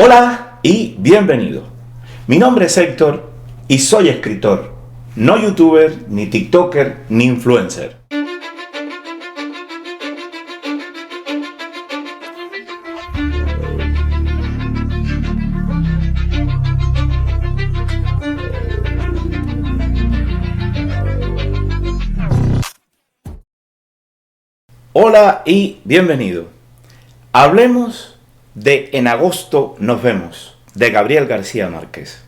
Hola y bienvenido. Mi nombre es Héctor y soy escritor, no youtuber, ni tiktoker, ni influencer. Hola y bienvenido. Hablemos de En agosto nos vemos, de Gabriel García Márquez.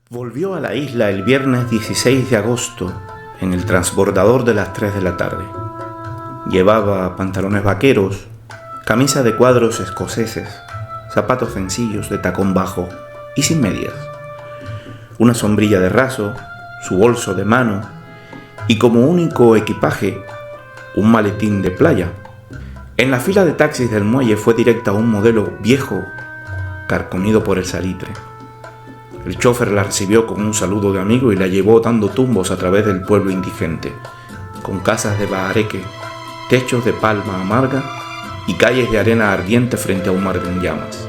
Volvió a la isla el viernes 16 de agosto en el transbordador de las 3 de la tarde. Llevaba pantalones vaqueros, camisa de cuadros escoceses, zapatos sencillos de tacón bajo y sin medias, una sombrilla de raso, su bolso de mano y como único equipaje un maletín de playa. En la fila de taxis del muelle fue directa a un modelo viejo, carcomido por el salitre. El chofer la recibió con un saludo de amigo y la llevó dando tumbos a través del pueblo indigente, con casas de bahareque, techos de palma amarga y calles de arena ardiente frente a un mar en llamas.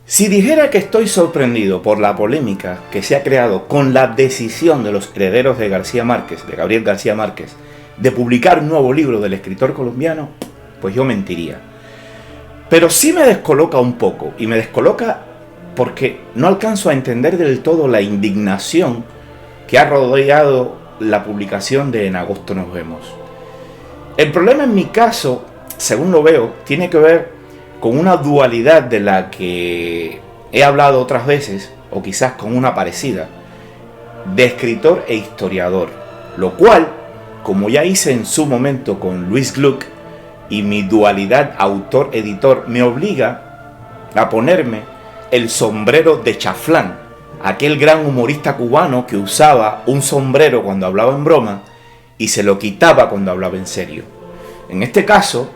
Si dijera que estoy sorprendido por la polémica que se ha creado con la decisión de los herederos de Gabriel García Márquez, de publicar un nuevo libro del escritor colombiano, pues yo mentiría. Pero sí me descoloca un poco, y me descoloca porque no alcanzo a entender del todo la indignación que ha rodeado la publicación de En agosto nos vemos. El problema en mi caso, según lo veo, tiene que ver con una dualidad de la que he hablado otras veces, o quizás con una parecida, de escritor e historiador, lo cual, como ya hice en su momento con Luis Gluck, y mi dualidad autor-editor me obliga a ponerme el sombrero de Chaflán, aquel gran humorista cubano que usaba un sombrero cuando hablaba en broma y se lo quitaba cuando hablaba en serio. En este caso,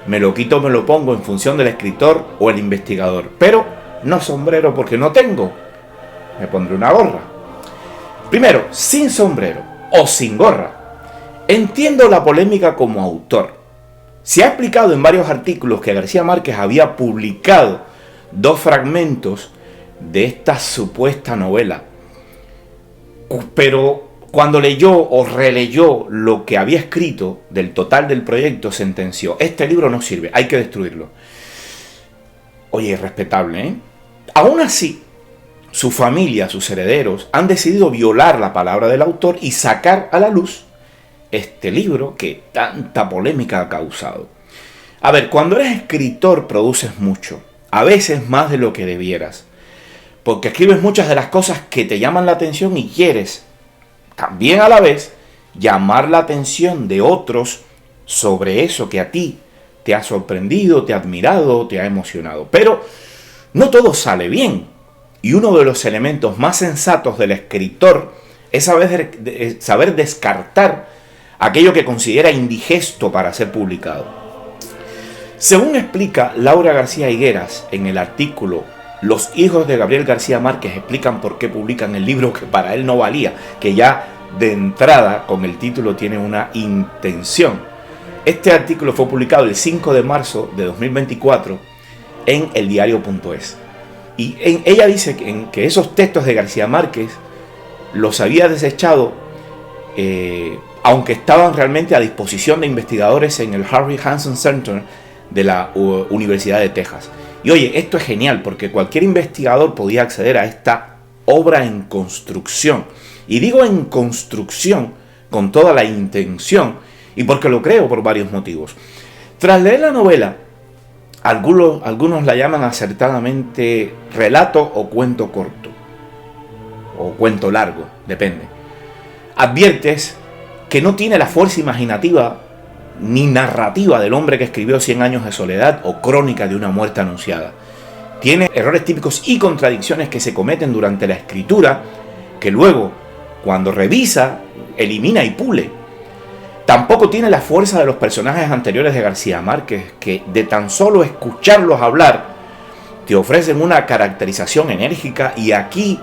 me lo quito o me lo pongo en función del escritor o el investigador, pero no sombrero porque no tengo. Me pondré una gorra. Primero, sin sombrero o sin gorra. Entiendo la polémica como autor. Se ha explicado en varios artículos que García Márquez había publicado 2 fragmentos de esta supuesta novela. Pero cuando leyó o releyó lo que había escrito del total del proyecto, sentenció: este libro no sirve, hay que destruirlo. Oye, respetable, ¿eh? Aún así, su familia, sus herederos, han decidido violar la palabra del autor y sacar a la luz este libro que tanta polémica ha causado. A ver, cuando eres escritor produces mucho, a veces más de lo que debieras, porque escribes muchas de las cosas que te llaman la atención y quieres también a la vez llamar la atención de otros sobre eso que a ti te ha sorprendido, te ha admirado, te ha emocionado. Pero no todo sale bien, y uno de los elementos más sensatos del escritor es saber descartar aquello que considera indigesto para ser publicado. Según explica Laura García Higueras en el artículo Los hijos de Gabriel García Márquez explican por qué publican el libro que para él no valía, que ya de entrada con el título tiene una intención. Este artículo fue publicado el 5 de marzo de 2024 en eldiario.es. Y ella dice que esos textos de García Márquez los había desechado aunque estaban realmente a disposición de investigadores en el Harry Hansen Center de la Universidad de Texas. Y oye, esto es genial porque cualquier investigador podía acceder a esta obra en construcción. Y digo en construcción con toda la intención y porque lo creo por varios motivos. Tras leer la novela, algunos la llaman acertadamente relato o cuento corto, o cuento largo, depende. Adviertes que no tiene la fuerza imaginativa ni narrativa del hombre que escribió 100 años de soledad o Crónica de una muerte anunciada. Tiene errores típicos y contradicciones que se cometen durante la escritura, que luego, cuando revisa, elimina y pule. Tampoco tiene la fuerza de los personajes anteriores de García Márquez, que de tan solo escucharlos hablar, te ofrecen una caracterización enérgica y aquí,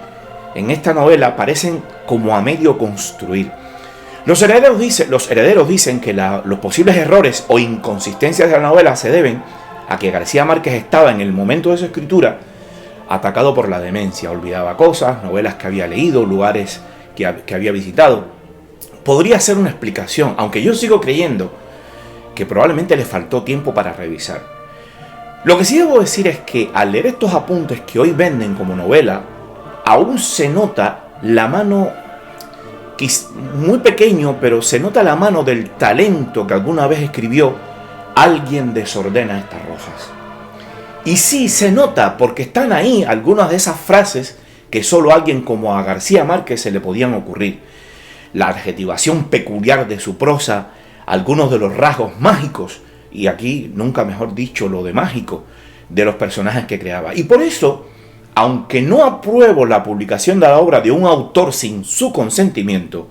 en esta novela, parecen como a medio construir. Los herederos dicen que los posibles errores o inconsistencias de la novela se deben a que García Márquez estaba en el momento de su escritura atacado por la demencia, olvidaba cosas, novelas que había leído, lugares que había visitado. Podría ser una explicación, aunque yo sigo creyendo que probablemente le faltó tiempo para revisar. Lo que sí debo decir es que al leer estos apuntes que hoy venden como novela, aún se nota la mano, muy pequeño, pero se nota la mano del talento que alguna vez escribió: alguien desordena estas rojas. Y sí, se nota, porque están ahí algunas de esas frases que solo a alguien como a García Márquez se le podían ocurrir. La adjetivación peculiar de su prosa, algunos de los rasgos mágicos, y aquí nunca mejor dicho lo de mágico, de los personajes que creaba. Y por eso, aunque no apruebo la publicación de la obra de un autor sin su consentimiento,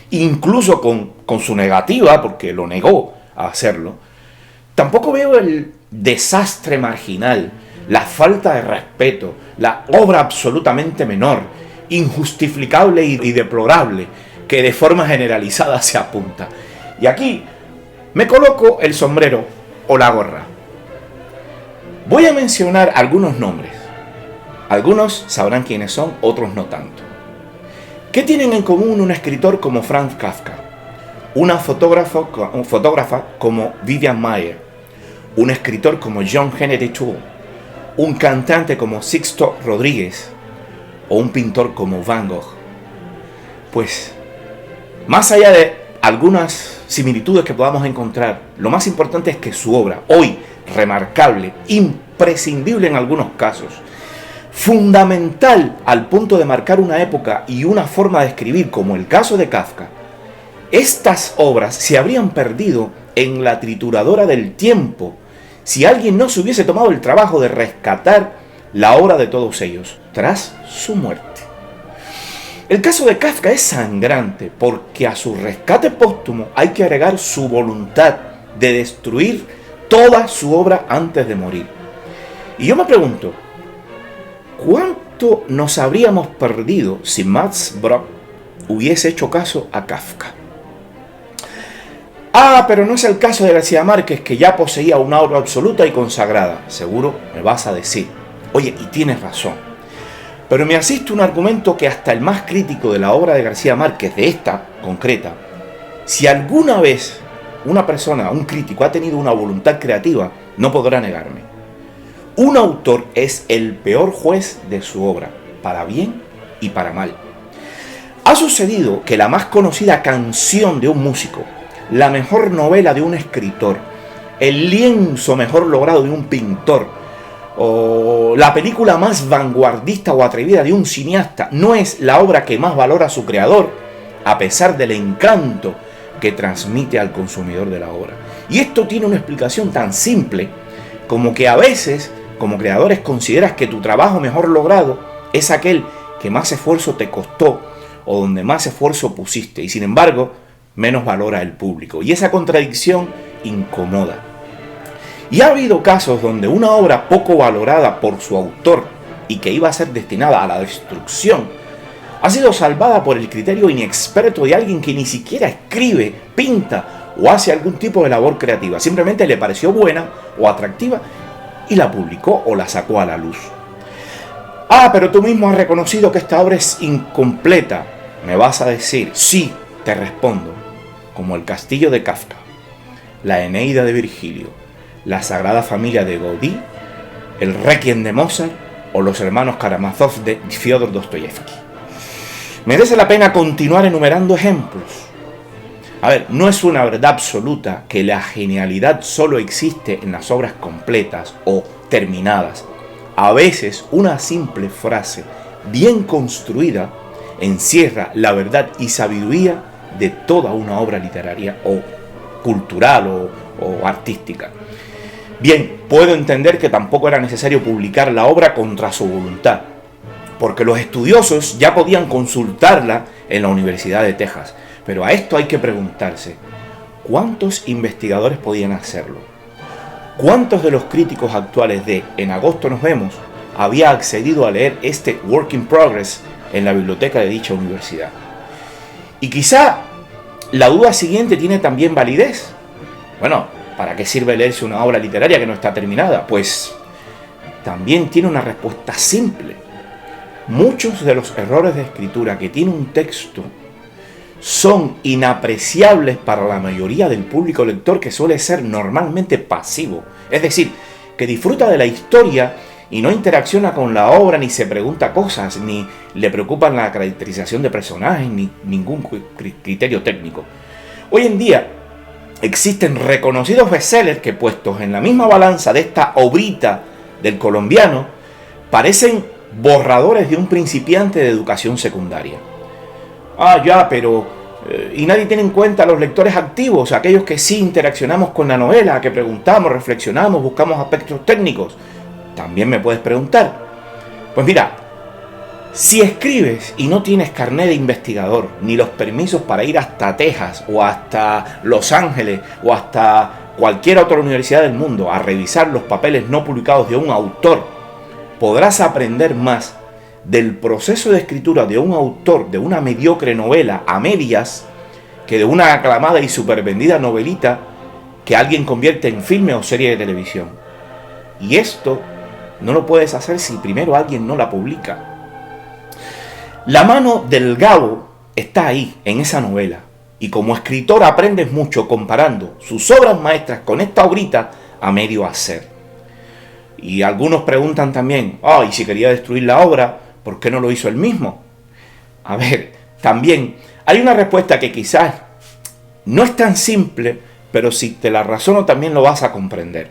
incluso con su negativa, porque lo negó a hacerlo, tampoco veo el desastre marginal, la falta de respeto, la obra absolutamente menor, injustificable y deplorable, que de forma generalizada se apunta. Y aquí me coloco el sombrero o la gorra. Voy a mencionar algunos nombres. Algunos sabrán quiénes son, otros no tanto. ¿Qué tienen en común un escritor como Franz Kafka? Una fotógrafa como Vivian Maier, un escritor como John Kennedy Toole, un cantante como Sixto Rodríguez o un pintor como Van Gogh. Pues, más allá de algunas similitudes que podamos encontrar, lo más importante es que su obra, hoy remarcable, imprescindible en algunos casos, fundamental al punto de marcar una época y una forma de escribir, como el caso de Kafka, estas obras se habrían perdido en la trituradora del tiempo si alguien no se hubiese tomado el trabajo de rescatar la obra de todos ellos tras su muerte. El caso de Kafka es sangrante porque a su rescate póstumo hay que agregar su voluntad de destruir toda su obra antes de morir. Y yo me pregunto, ¿cuánto nos habríamos perdido si Max Brod hubiese hecho caso a Kafka? Pero no es el caso de García Márquez, que ya poseía una obra absoluta y consagrada. Seguro me vas a decir, oye, y tienes razón. Pero me asiste un argumento que hasta el más crítico de la obra de García Márquez, de esta concreta, si alguna vez una persona, un crítico, ha tenido una voluntad creativa, no podrá negarme. Un autor es el peor juez de su obra, para bien y para mal. Ha sucedido que la más conocida canción de un músico, la mejor novela de un escritor, el lienzo mejor logrado de un pintor, o la película más vanguardista o atrevida de un cineasta, no es la obra que más valora a su creador, a pesar del encanto que transmite al consumidor de la obra. Y esto tiene una explicación tan simple como que a veces, como creadores, consideras que tu trabajo mejor logrado es aquel que más esfuerzo te costó o donde más esfuerzo pusiste, y sin embargo menos valora el público. Y esa contradicción incomoda. Y ha habido casos donde una obra poco valorada por su autor y que iba a ser destinada a la destrucción ha sido salvada por el criterio inexperto de alguien que ni siquiera escribe, pinta o hace algún tipo de labor creativa. Simplemente le pareció buena o atractiva y la publicó o la sacó a la luz. Pero tú mismo has reconocido que esta obra es incompleta. Me vas a decir, sí, te respondo, como el Castillo de Kafka, la Eneida de Virgilio, la Sagrada Familia de Gaudí, el Requiem de Mozart o los hermanos Karamazov de Fyodor Dostoyevsky. Merece la pena continuar enumerando ejemplos. No es una verdad absoluta que la genialidad solo existe en las obras completas o terminadas. A veces una simple frase bien construida encierra la verdad y sabiduría de toda una obra literaria o cultural o artística. Bien, puedo entender que tampoco era necesario publicar la obra contra su voluntad, porque los estudiosos ya podían consultarla en la Universidad de Texas. Pero a esto hay que preguntarse, ¿cuántos investigadores podían hacerlo? ¿Cuántos de los críticos actuales de En agosto nos vemos había accedido a leer este Work in Progress en la biblioteca de dicha universidad? Y quizá la duda siguiente tiene también validez. ¿Para qué sirve leerse una obra literaria que no está terminada? Pues también tiene una respuesta simple. Muchos de los errores de escritura que tiene un texto son inapreciables para la mayoría del público lector, que suele ser normalmente pasivo. Es decir, que disfruta de la historia y no interacciona con la obra, ni se pregunta cosas, ni le preocupan la caracterización de personajes, ni ningún criterio técnico. Hoy en día existen reconocidos bestsellers que, puestos en la misma balanza de esta obrita del colombiano, parecen borradores de un principiante de educación secundaria. Pero y nadie tiene en cuenta a los lectores activos, aquellos que sí interaccionamos con la novela, que preguntamos, reflexionamos, buscamos aspectos técnicos. También me puedes preguntar. Pues mira, si escribes y no tienes carnet de investigador, ni los permisos para ir hasta Texas o hasta Los Ángeles o hasta cualquier otra universidad del mundo a revisar los papeles no publicados de un autor, podrás aprender más del proceso de escritura de un autor de una mediocre novela a medias que de una aclamada y supervendida novelita que alguien convierte en filme o serie de televisión. Y esto no lo puedes hacer si primero alguien no la publica. La mano del Gabo está ahí, en esa novela, y como escritor aprendes mucho comparando sus obras maestras con esta obrita a medio hacer. Y algunos preguntan también, y si quería destruir la obra, ¿por qué no lo hizo él mismo? A ver, también hay una respuesta que quizás no es tan simple, pero si te la razono también lo vas a comprender.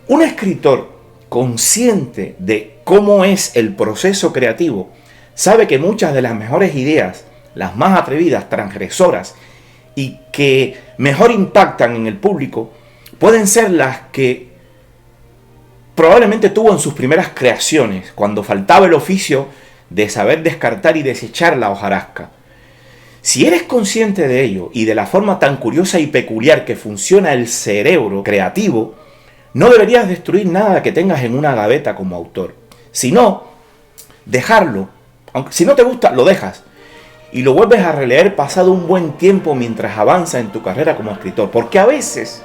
Un escritor consciente de cómo es el proceso creativo sabe que muchas de las mejores ideas, las más atrevidas, transgresoras y que mejor impactan en el público, pueden ser las que probablemente tuvo en sus primeras creaciones, cuando faltaba el oficio de saber descartar y desechar la hojarasca. Si eres consciente de ello y de la forma tan curiosa y peculiar que funciona el cerebro creativo, no deberías destruir nada que tengas en una gaveta como autor, sino dejarlo. Aunque si no te gusta, lo dejas y lo vuelves a releer pasado un buen tiempo mientras avanza en tu carrera como escritor. Porque a veces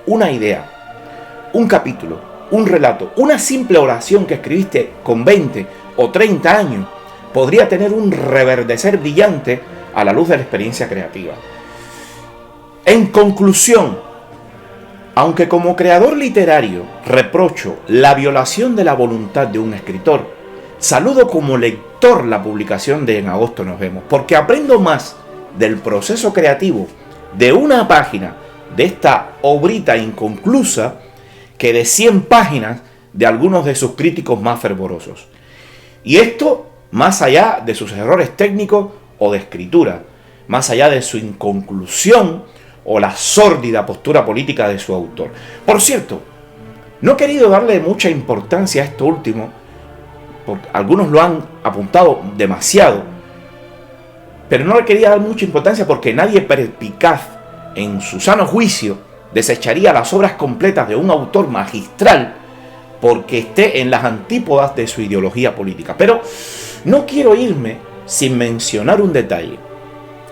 una idea, un capítulo, un relato, una simple oración que escribiste con 20 o 30 años podría tener un reverdecer brillante a la luz de la experiencia creativa. En conclusión, aunque como creador literario reprocho la violación de la voluntad de un escritor, saludo como lector la publicación de En agosto nos vemos, porque aprendo más del proceso creativo de una página de esta obrita inconclusa que de 100 páginas de algunos de sus críticos más fervorosos. Y esto más allá de sus errores técnicos o de escritura, más allá de su inconclusión o la sórdida postura política de su autor. Por cierto, no he querido darle mucha importancia a esto último, porque algunos lo han apuntado demasiado, pero no le quería dar mucha importancia porque nadie perspicaz en su sano juicio desecharía las obras completas de un autor magistral porque esté en las antípodas de su ideología política. Pero no quiero irme sin mencionar un detalle.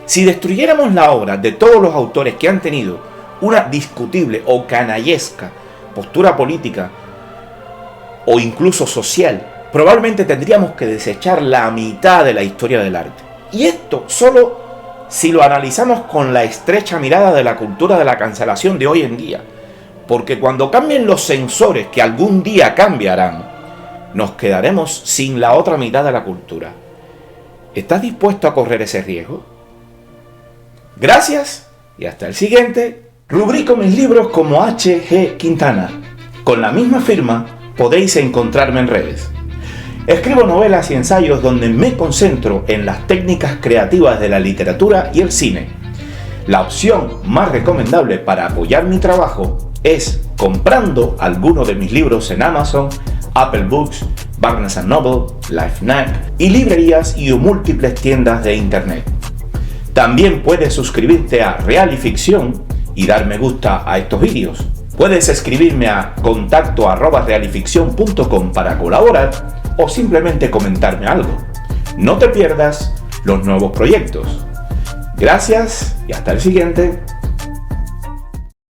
Si destruyéramos la obra de todos los autores que han tenido una discutible o canallesca postura política o incluso social, probablemente tendríamos que desechar la mitad de la historia del arte. Y esto solo si lo analizamos con la estrecha mirada de la cultura de la cancelación de hoy en día. Porque cuando cambien los censores, que algún día cambiarán, nos quedaremos sin la otra mitad de la cultura. ¿Estás dispuesto a correr ese riesgo? Gracias y hasta el siguiente. Rubrico mis libros como H.G. Quintana. Con la misma firma podéis encontrarme en redes. Escribo novelas y ensayos donde me concentro en las técnicas creativas de la literatura y el cine. La opción más recomendable para apoyar mi trabajo es comprando alguno de mis libros en Amazon, Apple Books, Barnes & Noble, LifeNac y librerías y múltiples tiendas de internet. También puedes suscribirte a Real y Ficción y dar me gusta a estos vídeos. Puedes escribirme a contacto@realificcion.com para colaborar o simplemente comentarme algo. No te pierdas los nuevos proyectos. Gracias y hasta el siguiente.